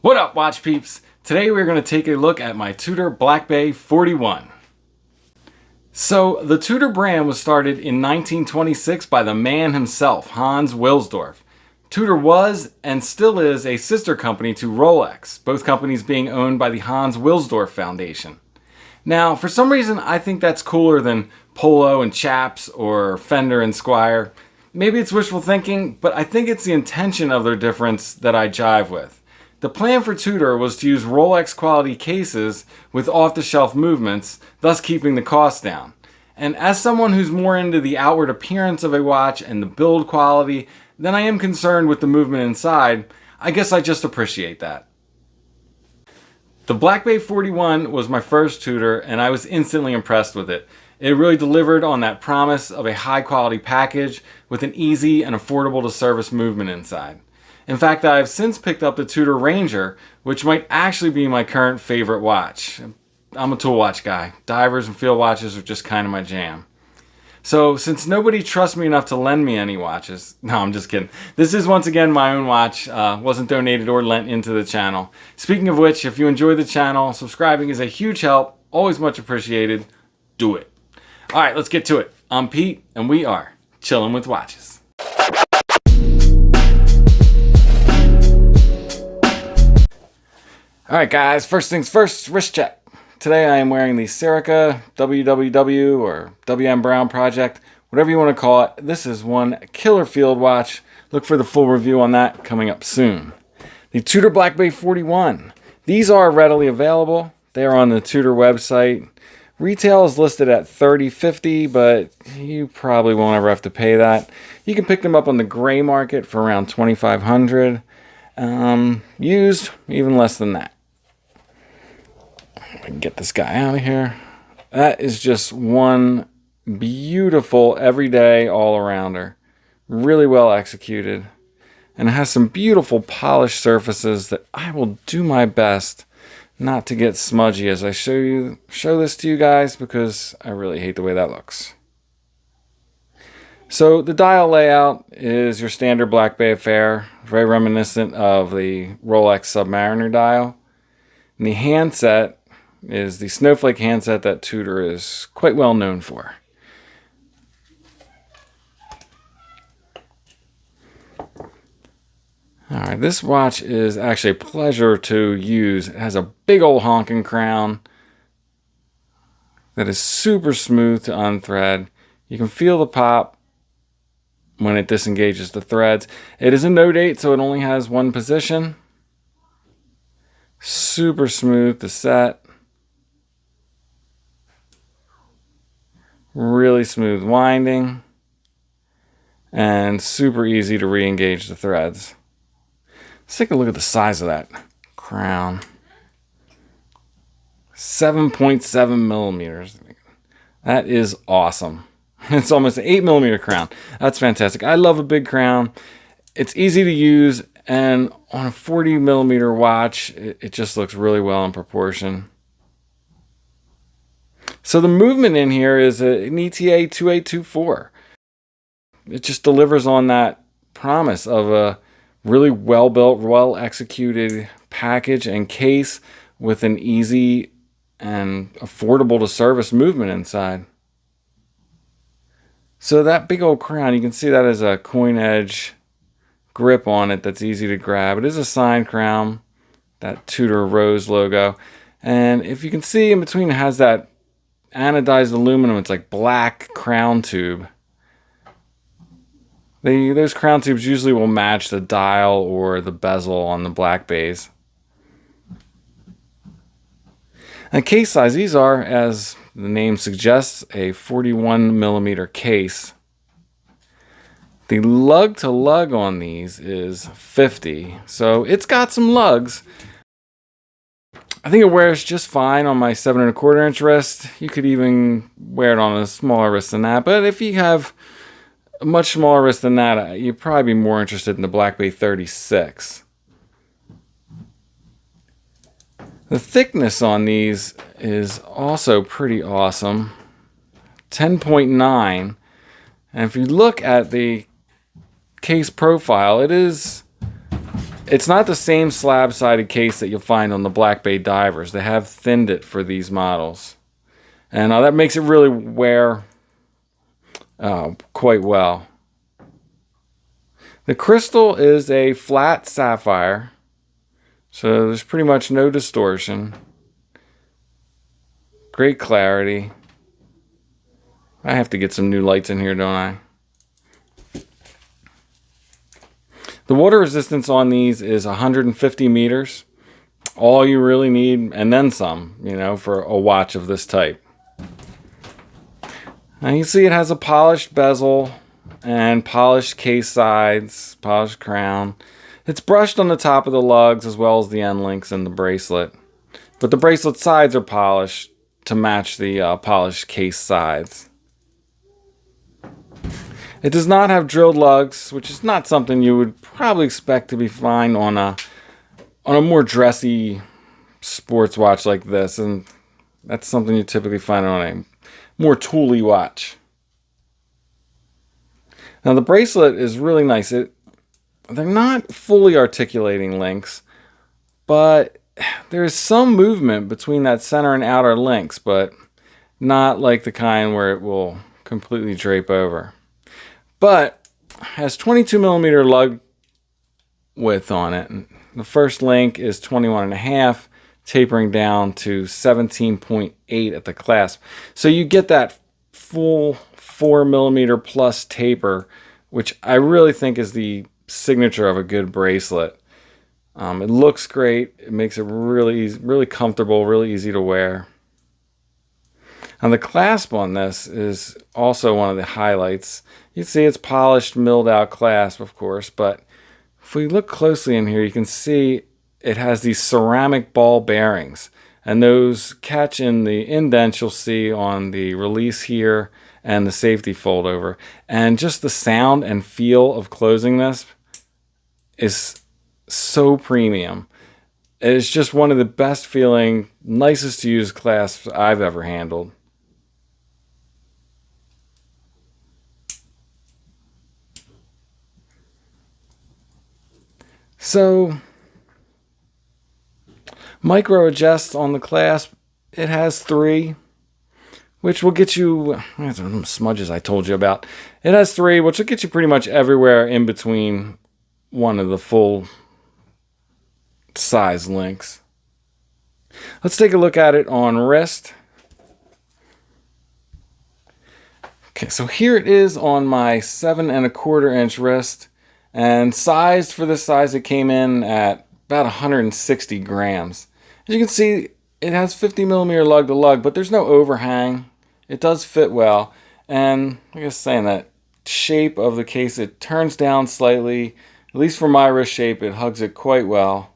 What up, watch peeps? Today we're going to take a look at my Tudor Black Bay 41. So the Tudor brand was started in 1926 by the man himself, Hans Wilsdorf. Tudor was and still is a sister company to Rolex, both companies being owned by the Hans Wilsdorf Foundation. Now, for some reason, I think that's cooler than Polo and Chaps or Fender and Squire. Maybe it's wishful thinking, but I think it's the intention of their difference that I jive with. The plan for Tudor was to use Rolex quality cases with off-the-shelf movements, thus keeping the cost down. And as someone who's more into the outward appearance of a watch and the build quality than I am concerned with the movement inside, I guess I just appreciate that. The Black Bay 41 was my first Tudor and I was instantly impressed with it. It really delivered on that promise of a high quality package with an easy and affordable to service movement inside. In fact, I've since picked up the Tudor Ranger, which might actually be my current favorite watch. I'm a tool watch guy. Divers and field watches are just kind of my jam. So since nobody trusts me enough to lend me any watches, no, I'm just kidding. This is once again my own watch, wasn't donated or lent into the channel. Speaking of which, if you enjoy the channel, subscribing is a huge help, always much appreciated. Do it. All right, let's get to it. I'm Pete, and we are chilling with watches. Alright guys, first things first, wrist check. Today I am wearing the Serica WWW or WM Brown Project, whatever you want to call it. This is one killer field watch. Look for the full review on that coming up soon. The Tudor Black Bay 41. These are readily available. They are on the Tudor website. Retail is listed at $30.50, but you probably won't ever have to pay that. You can pick them up on the gray market for around $2,500. Used, even less than that. I can get this guy out of here. That is just one beautiful everyday all-arounder. Really well executed. And it has some beautiful polished surfaces that I will do my best not to get smudgy as I show this to you guys, because I really hate the way that looks. So the dial layout is your standard Black Bay affair, very reminiscent of the Rolex Submariner dial. And the handset is the snowflake handset that Tudor is quite well known for. Alright, this watch is actually a pleasure to use. It has a big old honking crown that is super smooth to unthread. You can feel the pop when it disengages the threads. It is a no date, so it only has one position. Super smooth to set. Really smooth winding. And super easy to re-engage the threads. Let's take a look at the size of that crown. 7.7 millimeters. That is awesome. It's almost an 8 millimeter crown. That's fantastic. I love a big crown. It's easy to use, and on a 40 millimeter watch, it just looks really well in proportion. So the movement in here is an ETA 2824. It just delivers on that promise of a really well built, well executed package and case with an easy and affordable to service movement inside. So that big old crown, you can see that as a coin edge grip on it that's easy to grab. It is a signed crown, that Tudor Rose logo. And if you can see in between, it has that anodized aluminum. It's like black crown tube. Those crown tubes usually will match the dial or the bezel on the Black Bays. And case size, these are, as the name suggests, a 41 millimeter case. The lug to lug on these is 50, so it's got some lugs. I think it wears just fine on my 7 1/4 inch wrist. You could even wear it on a smaller wrist than that, but if you have a much smaller wrist than that, you'd probably be more interested in the Black Bay 36. The thickness on these is also pretty awesome. 10.9. And if you look at the case profile, it is It's not the same slab-sided case that you'll find on the Black Bay divers. They have thinned it for these models. And that makes it really wear quite well. The crystal is a flat sapphire, so there's pretty much no distortion. Great clarity. I have to get some new lights in here, don't I? The water resistance on these is 150 meters. All you really need, and then some, you know, for a watch of this type. Now you see it has a polished bezel and polished case sides, polished crown. It's brushed on the top of the lugs as well as the end links and the bracelet. But the bracelet sides are polished to match the polished case sides. It does not have drilled lugs, which is not something you would probably expect to be found on a more dressy sports watch like this, and that's something you typically find on a more tooly watch. Now the bracelet is really nice. They're not fully articulating links, but there is some movement between that center and outer links, but not like the kind where it will completely drape over. But has 22 millimeter lug width on it. The first link is 21.5, tapering down to 17.8 at the clasp. So you get that full 4 millimeter plus taper, which I really think is the signature of a good bracelet. It looks great. It makes it really easy, really comfortable, really easy to wear. And the clasp on this is also one of the highlights. You see it's polished, milled out clasp, of course, but if we look closely in here, you can see it has these ceramic ball bearings, and those catch in the indents you'll see on the release here and the safety fold over. And just the sound and feel of closing this is so premium. It's just one of the best feeling, nicest to use clasps I've ever handled. So, micro adjusts on the clasp. It has 3, which will get you, some smudges I told you about. It has 3, which will get you pretty much everywhere in between one of the full size links. Let's take a look at it on wrist. Okay, so here it is on my 7¼ inch wrist. And sized for this size, it came in at about 160 grams. As you can see, it has 50 millimeter lug to lug, but there's no overhang. It does fit well. And like I was saying, that shape of the case, it turns down slightly. At least for my wrist shape, it hugs it quite well.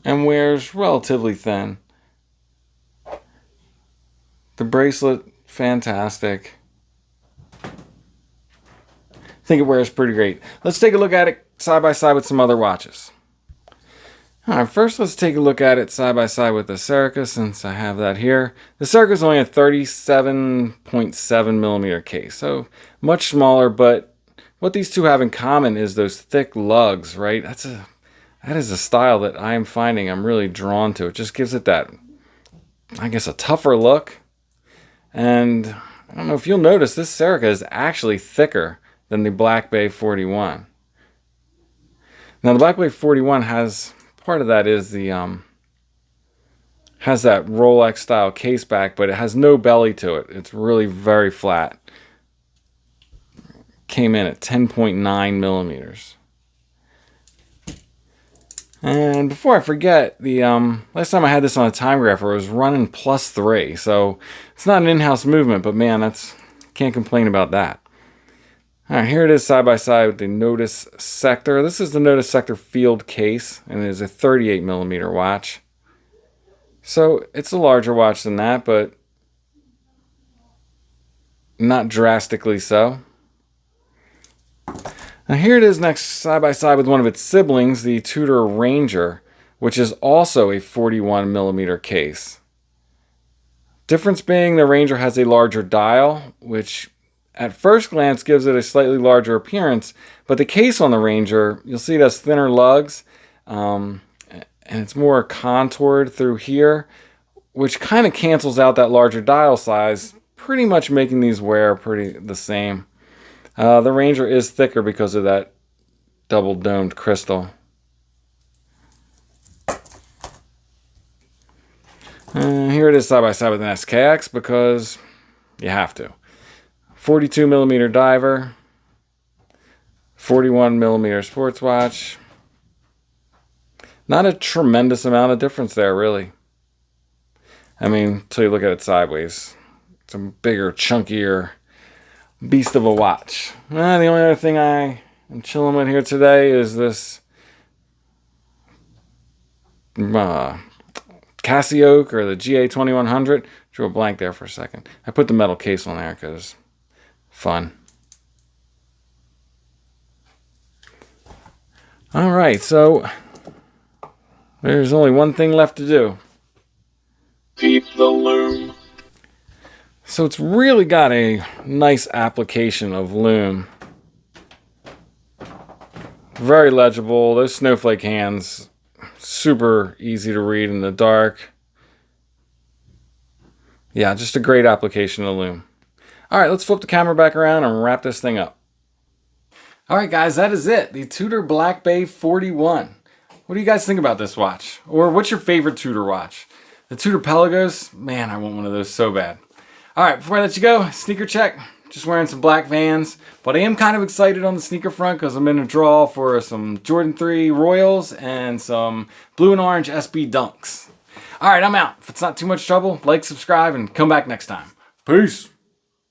And wears relatively thin. The bracelet, fantastic. I think it wears pretty great. Let's take a look at it side by side with some other watches. Alright, first let's take a look at it side by side with the Serica, since I have that here. The Serica is only a 37.7 millimeter case, so much smaller, but what these two have in common is those thick lugs, right? That is a style that I am finding I'm really drawn to. It just gives it that, I guess, a tougher look. And I don't know if you'll notice, this Serica is actually thicker than the Black Bay 41. Now the Black Bay 41 has, part of that is the has that Rolex style case back, but it has no belly to it. It's really very flat. Came in at 10.9 millimeters. And before I forget, the last time I had this on a time grapher, it was running +3, so it's not an in-house movement, but man, can't complain about that. All right, here it is side by side with the Notice Sector. This is the Notice Sector Field case, and it is a 38 millimeter watch. So it's a larger watch than that, but not drastically so. Now here it is next side by side with one of its siblings, the Tudor Ranger, which is also a 41 millimeter case. Difference being the Ranger has a larger dial, which at first glance gives it a slightly larger appearance, but the case on the Ranger, you'll see it has thinner lugs, and it's more contoured through here, which kind of cancels out that larger dial size, pretty much making these wear pretty the same. The Ranger is thicker because of that double domed crystal. Here it is side by side with an SKX because you have to. 42 millimeter diver, 41 millimeter sports watch. Not a tremendous amount of difference there, really. I mean, until you look at it sideways. It's a bigger, chunkier beast of a watch. The only other thing I am chilling with here today is this Casio or the GA2100. Drew a blank there for a second. I put the metal case on there because fun. All right, so there's only one thing left to do. Keep the loom. So it's really got a nice application of loom. Very legible. Those snowflake hands, super easy to read in the dark. Yeah, just a great application of loom. All right, let's flip the camera back around and wrap this thing up. All right, guys, that is it. The Tudor Black Bay 41. What do you guys think about this watch? Or what's your favorite Tudor watch? The Tudor Pelagos? Man, I want one of those so bad. All right, before I let you go, sneaker check. Just wearing some black Vans, but I am kind of excited on the sneaker front because I'm in a draw for some Jordan 3 Royals and some blue and orange SB Dunks. All right, I'm out. If it's not too much trouble, like, subscribe, and come back next time. Peace.